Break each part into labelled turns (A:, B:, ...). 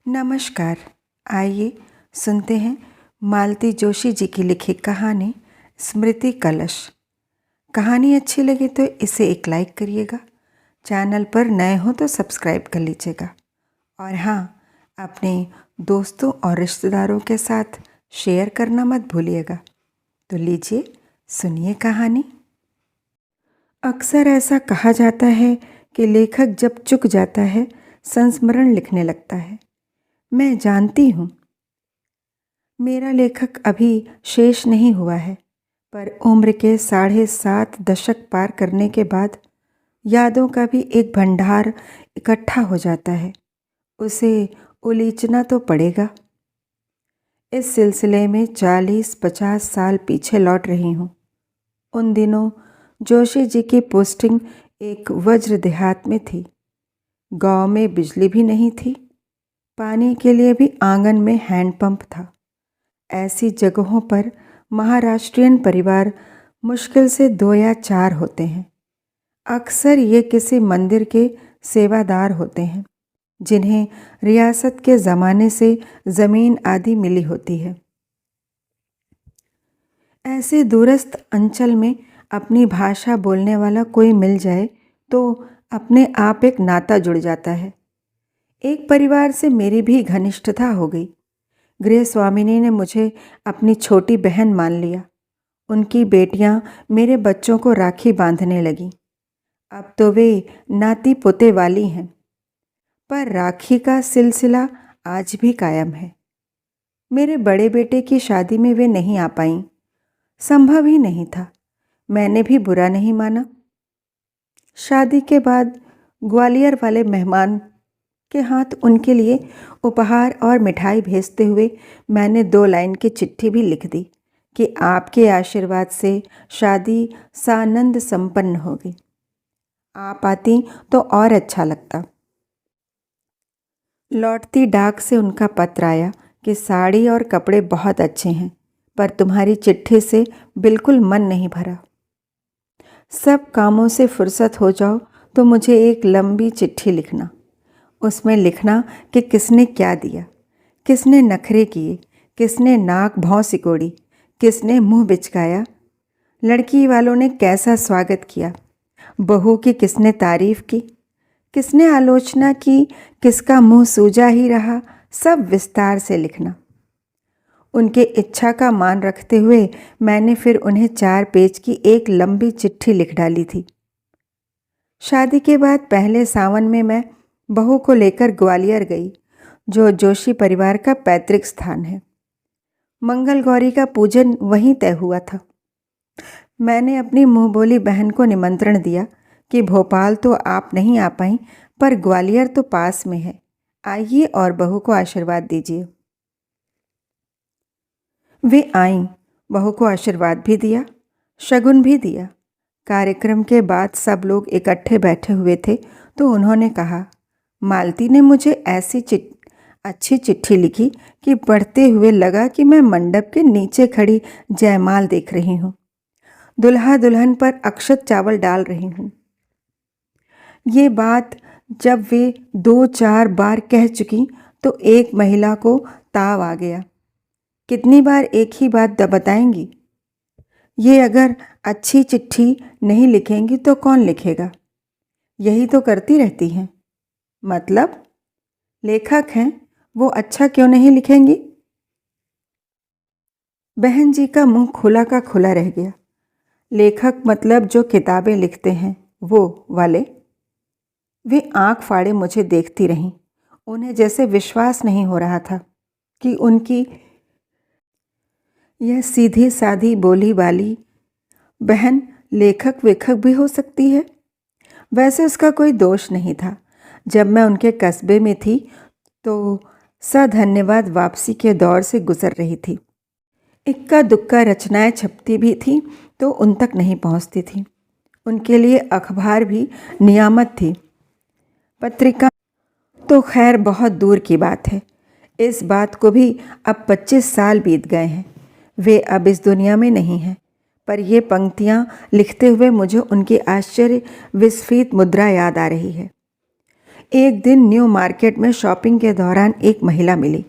A: नमस्कार। आइए सुनते हैं मालती जोशी जी की लिखी कहानी स्मृति कलश। कहानी अच्छी लगे तो इसे एक लाइक करिएगा, चैनल पर नए हो तो सब्सक्राइब कर लीजिएगा और हाँ, अपने दोस्तों और रिश्तेदारों के साथ शेयर करना मत भूलिएगा। तो लीजिए सुनिए कहानी। अक्सर ऐसा कहा जाता है कि लेखक जब चूक जाता है संस्मरण लिखने लगता है। मैं जानती हूँ मेरा लेखक अभी शेष नहीं हुआ है, पर उम्र के 7.5 दशक पार करने के बाद यादों का भी एक भंडार इकट्ठा हो जाता है। उसे उलीचना तो पड़ेगा। इस सिलसिले में 40-50 साल पीछे लौट रही हूँ। उन दिनों जोशी जी की पोस्टिंग एक वज्र देहात में थी। गांव में बिजली भी नहीं थी, पानी के लिए भी आंगन में हैंडपंप था। ऐसी जगहों पर महाराष्ट्रियन परिवार मुश्किल से 2 या 4 होते हैं। अक्सर ये किसी मंदिर के सेवादार होते हैं जिन्हें रियासत के ज़माने से ज़मीन आदि मिली होती है। ऐसे दूरस्थ अंचल में अपनी भाषा बोलने वाला कोई मिल जाए तो अपने आप एक नाता जुड़ जाता है। एक परिवार से मेरी भी घनिष्ठता हो गई। गृह स्वामिनी ने मुझे अपनी छोटी बहन मान लिया। उनकी बेटियां मेरे बच्चों को राखी बांधने लगीं। अब तो वे नाती पोते वाली हैं, पर राखी का सिलसिला आज भी कायम है। मेरे बड़े बेटे की शादी में वे नहीं आ पाईं। संभव ही नहीं था। मैंने भी बुरा नहीं माना। शादी के बाद ग्वालियर वाले मेहमान के हाथ उनके लिए उपहार और मिठाई भेजते हुए मैंने 2 लाइन की चिट्ठी भी लिख दी कि आपके आशीर्वाद से शादी सानंद संपन्न होगी। आप आती तो और अच्छा लगता। लौटती डाक से उनका पत्र आया कि साड़ी और कपड़े बहुत अच्छे हैं, पर तुम्हारी चिट्ठी से बिल्कुल मन नहीं भरा। सब कामों से फुर्सत हो जाओ तो मुझे एक लंबी चिट्ठी लिखना। उसमें लिखना कि किसने क्या दिया, किसने नखरे किए, किसने नाक भौं सिकोड़ी, किसने मुंह बिचकाया, लड़की वालों ने कैसा स्वागत किया, बहू की किसने तारीफ की, किसने आलोचना की, किसका मुंह सूजा ही रहा, सब विस्तार से लिखना। उनके इच्छा का मान रखते हुए मैंने फिर उन्हें 4 पेज की एक लंबी चिट्ठी लिख डाली थी। शादी के बाद पहले सावन में मैं बहू को लेकर ग्वालियर गई, जो जोशी परिवार का पैतृक स्थान है। मंगल गौरी का पूजन वहीं तय हुआ था। मैंने अपनी मुंह बोली बहन को निमंत्रण दिया कि भोपाल तो आप नहीं आ पाईं, पर ग्वालियर तो पास में है, आइए और बहू को आशीर्वाद दीजिए। वे आईं, बहू को आशीर्वाद भी दिया, शगुन भी दिया। कार्यक्रम के बाद सब लोग इकट्ठे बैठे हुए थे तो उन्होंने कहा, मालती ने मुझे ऐसी अच्छी चिट्ठी लिखी कि पढ़ते हुए लगा कि मैं मंडप के नीचे खड़ी जयमाल देख रही हूँ, दुल्हा दुल्हन पर अक्षत चावल डाल रही हूँ। ये बात जब वे 2-4 बार कह चुकी तो एक महिला को ताव आ गया। कितनी बार एक ही बात बताएंगी? ये अगर अच्छी चिट्ठी नहीं लिखेंगी तो कौन लिखेगा? यही तो करती रहती हैं। मतलब लेखक हैं, वो अच्छा क्यों नहीं लिखेंगी? बहन जी का मुंह खुला का खुला रह गया। लेखक मतलब जो किताबें लिखते हैं वो वाले। वे आंख फाड़े मुझे देखती रहीं। उन्हें जैसे विश्वास नहीं हो रहा था कि उनकी यह सीधी साधी बोली वाली बहन लेखक वेखक भी हो सकती है। वैसे उसका कोई दोष नहीं था। जब मैं उनके कस्बे में थी तो सधन्यवाद वापसी के दौर से गुजर रही थी। इक्का दुक्का रचनाएं छपती भी थी तो उन तक नहीं पहुंचती थी। उनके लिए अखबार भी नियामत थी, पत्रिका तो खैर बहुत दूर की बात है। इस बात को भी अब 25 साल बीत गए हैं। वे अब इस दुनिया में नहीं हैं, पर ये पंक्तियाँ लिखते हुए मुझे उनकी आश्चर्य विस्फीत मुद्रा याद आ रही है। एक दिन न्यू मार्केट में शॉपिंग के दौरान एक महिला मिली।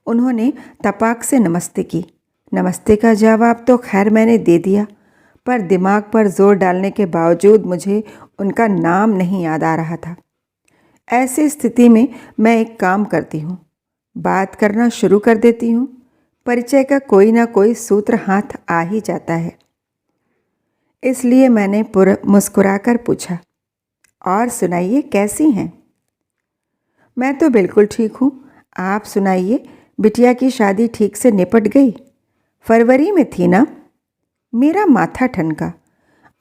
A: उन्होंने तपाक से नमस्ते की। नमस्ते का जवाब तो खैर मैंने दे दिया, पर दिमाग पर जोर डालने के बावजूद मुझे उनका नाम नहीं याद आ रहा था। ऐसी स्थिति में मैं एक काम करती हूँ, बात करना शुरू कर देती हूँ। परिचय का कोई ना कोई सूत्र हाथ आ ही जाता है। इसलिए मैंने मुस्कुराकर पूछा, और सुनाइए, कैसी हैं? मैं तो बिल्कुल ठीक हूँ, आप सुनाइए, बिटिया की शादी ठीक से निपट गई? फरवरी में थी ना? मेरा माथा ठनका।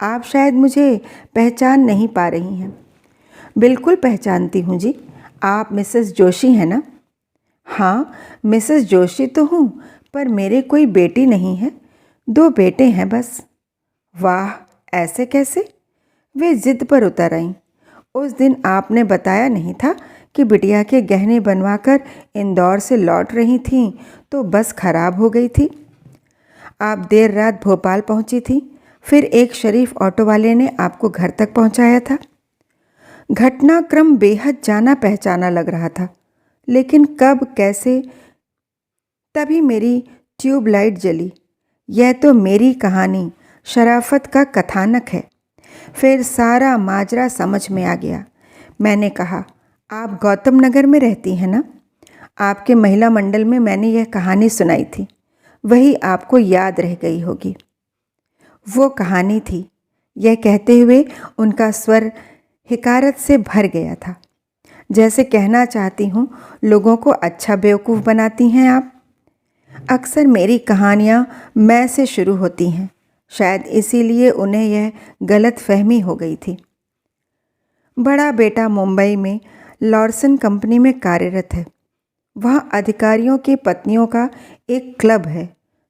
A: आप शायद मुझे पहचान नहीं पा रही हैं। बिल्कुल पहचानती हूँ जी, आप मिसेस जोशी हैं ना? हाँ, मिसेस जोशी तो हूँ, पर मेरे कोई बेटी नहीं है, 2 बेटे हैं बस। वाह, ऐसे कैसे? वे जिद पर उतर आईं। उस दिन आपने बताया नहीं था कि बिटिया के गहने बनवाकर इंदौर से लौट रही थीं तो बस खराब हो गई थी। आप देर रात भोपाल पहुंची थी, फिर एक शरीफ ऑटो वाले ने आपको घर तक पहुंचाया था। घटनाक्रम बेहद जाना पहचाना लग रहा था, लेकिन कब कैसे? तभी मेरी ट्यूबलाइट जली। यह तो मेरी कहानी शराफत का कथानक है। फिर सारा माजरा समझ में आ गया। मैंने कहा, आप गौतम नगर में रहती हैं ना? आपके महिला मंडल में मैंने यह कहानी सुनाई थी, वही आपको याद रह गई होगी। वो कहानी थी, यह कहते हुए उनका स्वर हिकारत से भर गया था, जैसे कहना चाहती हूँ, लोगों को अच्छा बेवकूफ़ बनाती हैं आप। अक्सर मेरी कहानियाँ मैं से शुरू होती हैं, शायद इसीलिए उन्हें यह गलत फहमी हो गई थी। बड़ा बेटा मुंबई में लॉर्सन कंपनी में कार्यरत है। वहाँ अधिकारियों की पत्नियों का एक क्लब है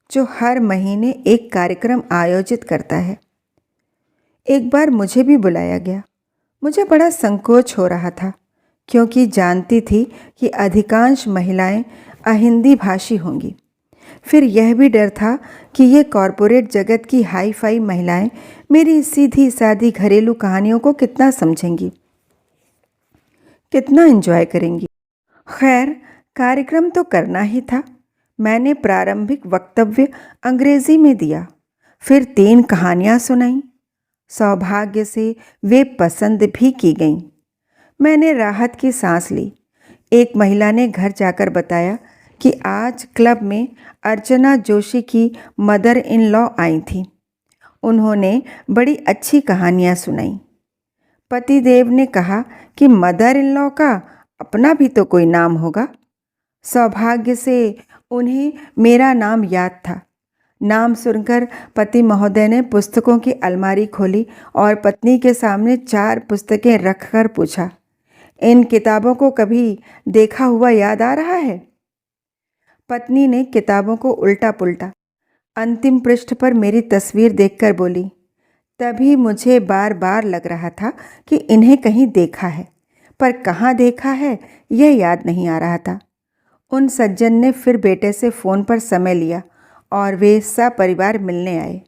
A: जो हर महीने एक कार्यक्रम आयोजित करता है। एक बार मुझे भी बुलाया गया। मुझे बड़ा संकोच हो रहा था, क्योंकि जानती थी कि अधिकांश महिलाएं अहिंदी भाषी होंगी। फिर यह भी डर था कि ये कॉरपोरेट जगत की हाई फाई महिलाएं मेरी सीधी सादी घरेलू कहानियों को कितना समझेंगी, कितना एंजॉय करेंगी। खैर, कार्यक्रम तो करना ही था। मैंने प्रारंभिक वक्तव्य अंग्रेजी में दिया, फिर 3 कहानियाँ सुनाईं। सौभाग्य से वे पसंद भी की गईं। मैंने राहत की सांस ली। एक महिला ने घर जाकर बताया कि आज क्लब में अर्चना जोशी की मदर इन लॉ आई थी। उन्होंने बड़ी अच्छी कहानियाँ सुनाई। पतिदेव ने कहा कि मदर इन लॉ का अपना भी तो कोई नाम होगा। सौभाग्य से उन्हें मेरा नाम याद था। नाम सुनकर पति महोदय ने पुस्तकों की अलमारी खोली और पत्नी के सामने 4 पुस्तकें रखकर पूछा, इन किताबों को कभी देखा हुआ याद आ रहा है? पत्नी ने किताबों को उल्टा पुल्टा। अंतिम पृष्ठ पर मेरी तस्वीर देखकर बोली, तभी मुझे बार बार लग रहा था कि इन्हें कहीं देखा है, पर कहाँ देखा है यह याद नहीं आ रहा था। उन सज्जन ने फिर बेटे से फ़ोन पर समय लिया और वे सपरिवार मिलने आए।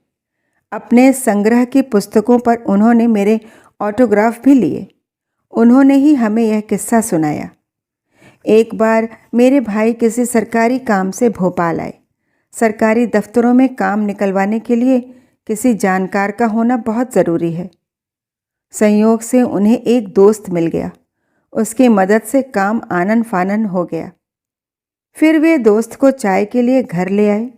A: अपने संग्रह की पुस्तकों पर उन्होंने मेरे ऑटोग्राफ भी लिए। उन्होंने ही हमें यह किस्सा सुनाया। एक बार मेरे भाई किसी सरकारी काम से भोपाल आए। सरकारी दफ्तरों में काम निकलवाने के लिए किसी जानकार का होना बहुत ज़रूरी है। संयोग से उन्हें एक दोस्त मिल गया। उसकी मदद से काम आनन फानन हो गया। फिर वे दोस्त को चाय के लिए घर ले आए।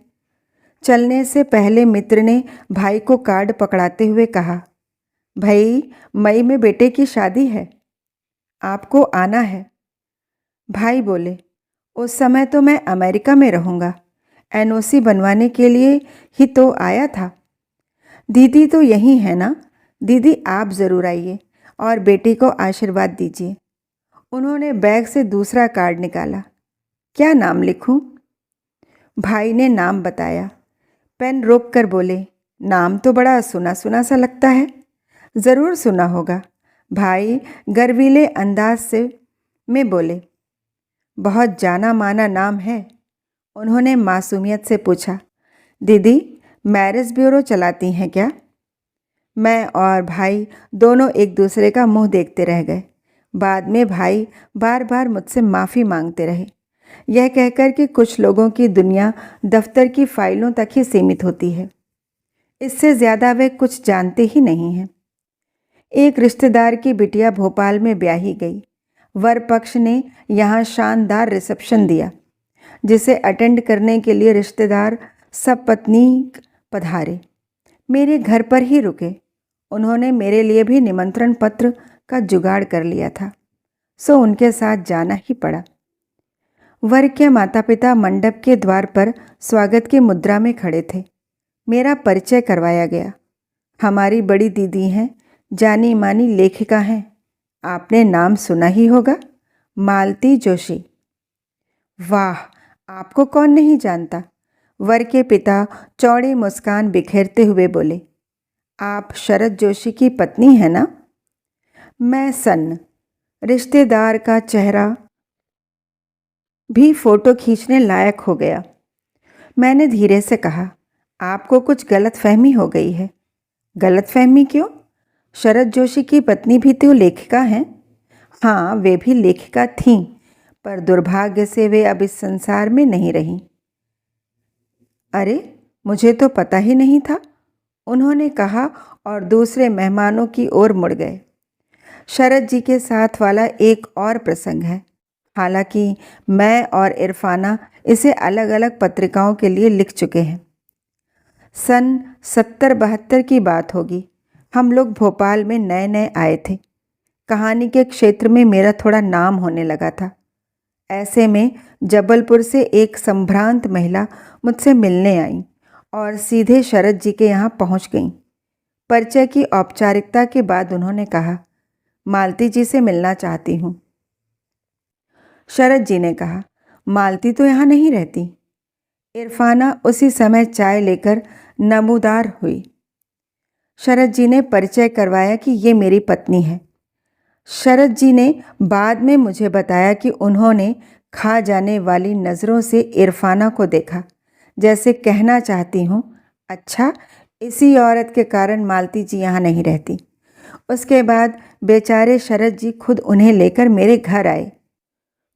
A: चलने से पहले मित्र ने भाई को कार्ड पकड़ाते हुए कहा, भाई, मई में बेटे की शादी है, आपको आना है। भाई बोले, उस समय तो मैं अमेरिका में रहूँगा, एनओसी बनवाने के लिए ही तो आया था। दीदी तो यहीं है ना? दीदी, आप ज़रूर आइए और बेटी को आशीर्वाद दीजिए। उन्होंने बैग से दूसरा कार्ड निकाला। क्या नाम लिखूं? भाई ने नाम बताया। पेन रोक कर बोले, नाम तो बड़ा सुना सुना सा लगता है। ज़रूर सुना होगा। भाई गर्वीले अंदाज से में बोले, बहुत जाना माना नाम है। उन्होंने मासूमियत से पूछा, दीदी मैरिज ब्यूरो चलाती हैं क्या? मैं और भाई दोनों एक दूसरे का मुंह देखते रह गए। बाद में भाई बार बार मुझसे माफ़ी मांगते रहे, यह कहकर कि कुछ लोगों की दुनिया दफ्तर की फाइलों तक ही सीमित होती है, इससे ज़्यादा वे कुछ जानते ही नहीं हैं। एक रिश्तेदार की बिटिया भोपाल में ब्याही गई। वर पक्ष ने यहाँ शानदार रिसेप्शन दिया, जिसे अटेंड करने के लिए रिश्तेदार सपत्नीक पधारे। मेरे घर पर ही रुके। उन्होंने मेरे लिए भी निमंत्रण पत्र का जुगाड़ कर लिया था, सो उनके साथ जाना ही पड़ा। वर के माता पिता मंडप के द्वार पर स्वागत की मुद्रा में खड़े थे। मेरा परिचय करवाया गया। हमारी बड़ी दीदी हैं, जानी मानी लेखिका हैं, आपने नाम सुना ही होगा, मालती जोशी। वाह, आपको कौन नहीं जानता, वर के पिता चौड़ी मुस्कान बिखेरते हुए बोले। आप शरद जोशी की पत्नी हैं ना? मैं सन्न। रिश्तेदार का चेहरा भी फोटो खींचने लायक हो गया। मैंने धीरे से कहा, आपको कुछ गलतफहमी हो गई है। गलतफहमी क्यों? शरद जोशी की पत्नी भी तो लेखिका हैं। हाँ, वे भी लेखिका थीं, पर दुर्भाग्य से वे अब इस संसार में नहीं रहीं। अरे, मुझे तो पता ही नहीं था, उन्होंने कहा और दूसरे मेहमानों की ओर मुड़ गए। शरद जी के साथ वाला एक और प्रसंग है। हालांकि मैं और इरफाना इसे अलग अलग पत्रिकाओं के लिए लिख चुके हैं। सन 70-72 की बात होगी। हम लोग भोपाल में नए नए आए थे। कहानी के क्षेत्र में मेरा थोड़ा नाम होने लगा था। ऐसे में जबलपुर से एक संभ्रांत महिला मुझसे मिलने आई और सीधे शरद जी के यहाँ पहुँच गई। परिचय की औपचारिकता के बाद उन्होंने कहा, मालती जी से मिलना चाहती हूँ। शरद जी ने कहा, मालती तो यहाँ नहीं रहती। इरफाना उसी समय चाय लेकर नमूदार हुई। शरद जी ने परिचय करवाया कि ये मेरी पत्नी है। शरद जी ने बाद में मुझे बताया कि उन्होंने खा जाने वाली नज़रों से इरफाना को देखा, जैसे कहना चाहती हूँ, अच्छा, इसी औरत के कारण मालती जी यहाँ नहीं रहती। उसके बाद बेचारे शरद जी खुद उन्हें लेकर मेरे घर आए।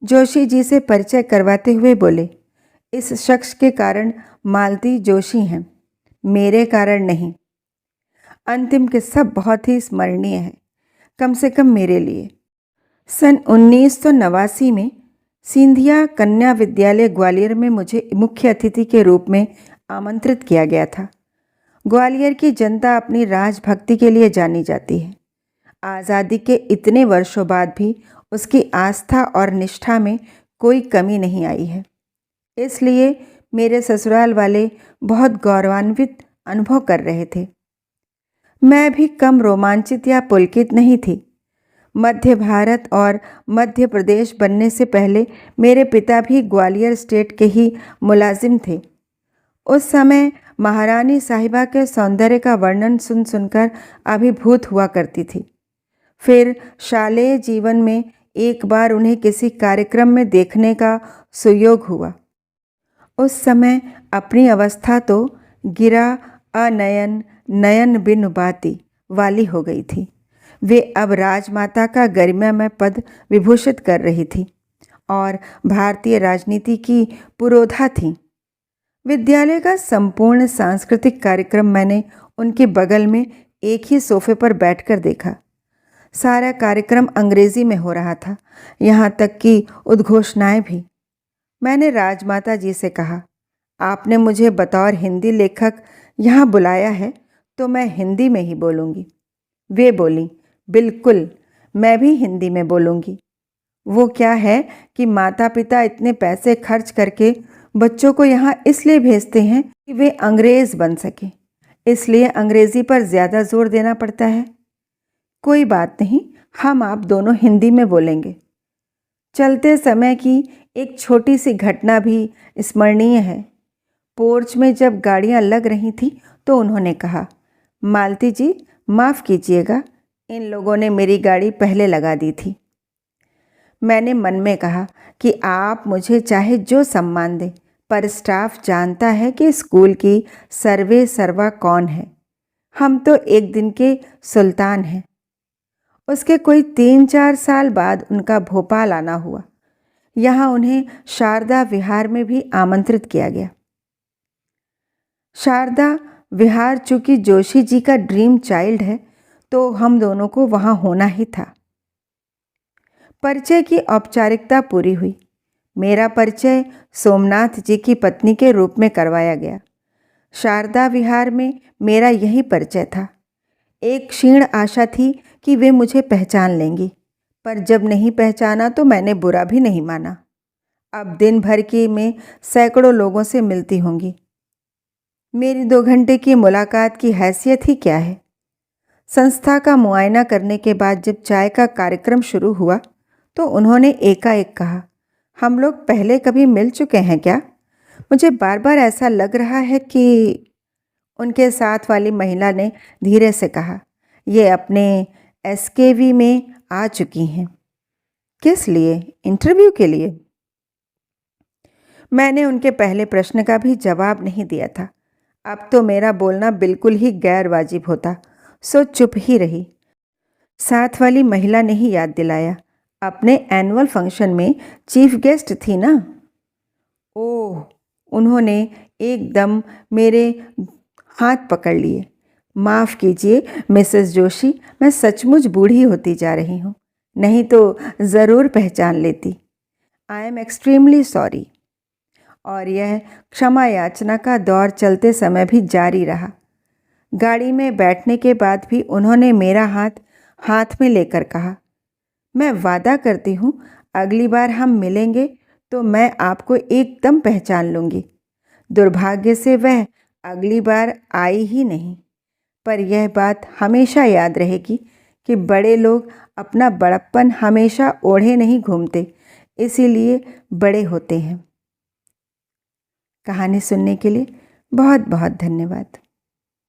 A: जोशी जी से परिचय करवाते हुए बोले, इस शख्स के कारण मालती जोशी हैं, मेरे कारण नहीं। अंतिम किस्सा बहुत ही स्मरणीय है, कम से कम मेरे लिए। सन 1989 में सिंधिया कन्या विद्यालय ग्वालियर में मुझे मुख्य अतिथि के रूप में आमंत्रित किया गया था। ग्वालियर की जनता अपनी राजभक्ति के लिए जानी जाती है। आज़ादी के इतने वर्षों बाद भी उसकी आस्था और निष्ठा में कोई कमी नहीं आई है। इसलिए मेरे ससुराल वाले बहुत गौरवान्वित अनुभव कर रहे थे। मैं भी कम रोमांचित या पुलकित नहीं थी। मध्य भारत और मध्य प्रदेश बनने से पहले मेरे पिता भी ग्वालियर स्टेट के ही मुलाजिम थे। उस समय महारानी साहिबा के सौंदर्य का वर्णन सुन सुनकर अभिभूत हुआ करती थी। फिर शालेय जीवन में एक बार उन्हें किसी कार्यक्रम में देखने का सुयोग हुआ। उस समय अपनी अवस्था तो गिरा अनयन नयन बिनु बाती वाली हो गई थी। वे अब राजमाता का गरिमामय पद विभूषित कर रही थी और भारतीय राजनीति की पुरोधा थी। विद्यालय का संपूर्ण सांस्कृतिक कार्यक्रम मैंने उनके बगल में एक ही सोफे पर बैठकर देखा। सारा कार्यक्रम अंग्रेजी में हो रहा था, यहाँ तक कि उद्घोषणाएं भी। मैंने राजमाता जी से कहा, आपने मुझे बतौर हिंदी लेखक यहाँ बुलाया है तो मैं हिंदी में ही बोलूँगी। वे बोली, बिल्कुल, मैं भी हिंदी में बोलूँगी। वो क्या है कि माता पिता इतने पैसे खर्च करके बच्चों को यहाँ इसलिए भेजते हैं कि वे अंग्रेज़ बन सकें, इसलिए अंग्रेज़ी पर ज़्यादा जोर देना पड़ता है। कोई बात नहीं, हम आप दोनों हिंदी में बोलेंगे। चलते समय की एक छोटी सी घटना भी स्मरणीय है। पोर्च में जब गाड़ियाँ लग रही थीं तो उन्होंने कहा, मालती जी माफ़ कीजिएगा, इन लोगों ने मेरी गाड़ी पहले लगा दी थी। मैंने मन में कहा कि आप मुझे चाहे जो सम्मान दें, पर स्टाफ जानता है कि स्कूल की सर्वे सर्वा कौन है। हम तो एक दिन के सुल्तान हैं। उसके कोई 3-4 साल बाद उनका भोपाल आना हुआ। यहाँ उन्हें शारदा विहार में भी आमंत्रित किया गया। शारदा विहार चूंकि जोशी जी का ड्रीम चाइल्ड है, तो हम दोनों को वहाँ होना ही था। परिचय की औपचारिकता पूरी हुई। मेरा परिचय सोमनाथ जी की पत्नी के रूप में करवाया गया। शारदा विहार में मेरा यही परिचय था। एक क्षीण आशा थी कि वे मुझे पहचान लेंगी, पर जब नहीं पहचाना तो मैंने बुरा भी नहीं माना। अब दिन भर की मैं सैकड़ों लोगों से मिलती होंगी। मेरी 2 घंटे की मुलाकात की हैसियत ही क्या है। संस्था का मुआयना करने के बाद जब चाय का कार्यक्रम शुरू हुआ तो उन्होंने एकाएक कहा, हम लोग पहले कभी मिल चुके हैं क्या? मुझे बार बार ऐसा लग रहा है कि। उनके साथ वाली महिला ने धीरे से कहा, ये अपने एसकेवी में आ चुकी हैं। किस लिए? इंटरव्यू के लिए। मैंने उनके पहले प्रश्न का भी जवाब नहीं दिया था। अब तो मेरा बोलना बिल्कुल ही गैर वाजिब होता, सो चुप ही रही। साथ वाली महिला ने ही याद दिलाया, अपने एनुअल फंक्शन में चीफ गेस्ट थी ना। ओह, उन्होंने एकदम मेरे हाथ पकड़ लिए। माफ़ कीजिए मिसेस जोशी, मैं सचमुच बूढ़ी होती जा रही हूँ, नहीं तो ज़रूर पहचान लेती। I am extremely sorry. और यह क्षमा याचना का दौर चलते समय भी जारी रहा। गाड़ी में बैठने के बाद भी उन्होंने मेरा हाथ हाथ में लेकर कहा, मैं वादा करती हूँ अगली बार हम मिलेंगे तो मैं आपको एकदम पहचान लूँगी। दुर्भाग्य से वह अगली बार आई ही नहीं, पर यह बात हमेशा याद रहेगी कि बड़े लोग अपना बड़प्पन हमेशा ओढ़े नहीं घूमते, इसीलिए बड़े होते हैं। कहानी सुनने के लिए बहुत बहुत धन्यवाद।